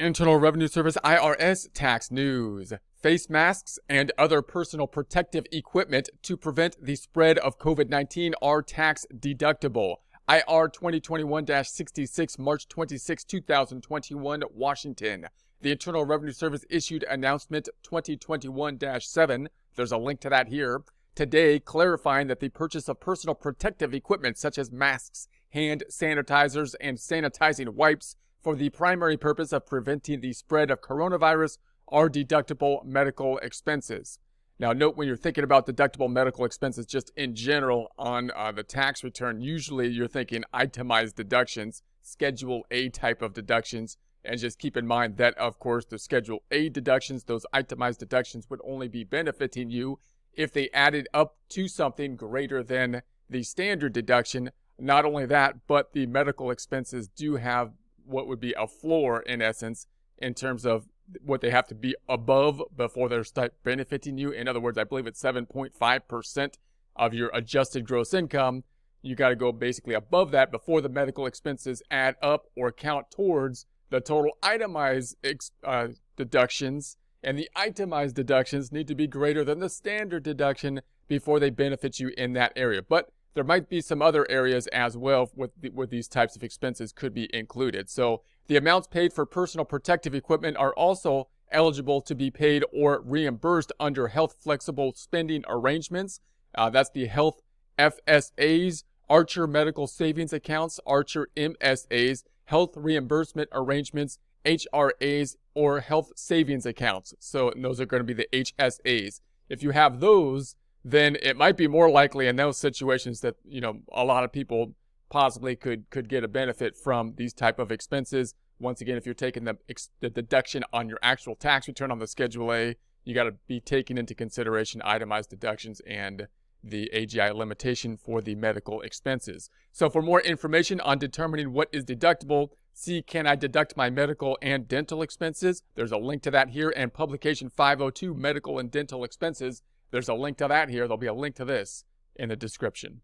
Internal Revenue Service IRS tax news. Face masks and other personal protective equipment to prevent the spread of COVID-19 are tax deductible. IR 2021-66, March 26, 2021, Washington. The Internal Revenue Service issued announcement 2021-7. There's a link to that here. Today, clarifying that the purchase of personal protective equipment such as masks, hand sanitizers, and sanitizing wipes for the primary purpose of preventing the spread of coronavirus are deductible medical expenses. Now, note when you're thinking about deductible medical expenses just in general on the tax return, usually you're thinking itemized deductions, Schedule A type of deductions, and just keep in mind that, of course, the Schedule A deductions, those itemized deductions would only be benefiting you if they added up to something greater than the standard deduction. Not only that, but the medical expenses do have what would be a floor, in essence, in terms of what they have to be above before they start benefiting you. In other words, I believe it's 7.5% of your adjusted gross income. You got to go basically above that before the medical expenses add up or count towards the total itemized deductions. And the itemized deductions need to be greater than the standard deduction before they benefit you in that area. But there might be some other areas as well with these types of expenses could be included. So the amounts paid for personal protective equipment are also eligible to be paid or reimbursed under health flexible spending arrangements. That's the health FSAs, Archer medical savings accounts, Archer MSAs, health reimbursement arrangements, HRAs, or health savings accounts. So those are going to be the HSAs. If you have those, then it might be more likely in those situations that, a lot of people possibly could get a benefit from these type of expenses. Once again, if you're taking the deduction on your actual tax return on the Schedule A, you got to be taking into consideration itemized deductions and the AGI limitation for the medical expenses. So for more information on determining what is deductible, see Can I Deduct My Medical and Dental Expenses? There's a link to that here, and Publication 502, Medical and Dental Expenses. There's a link to that here. There'll be a link to this in the description.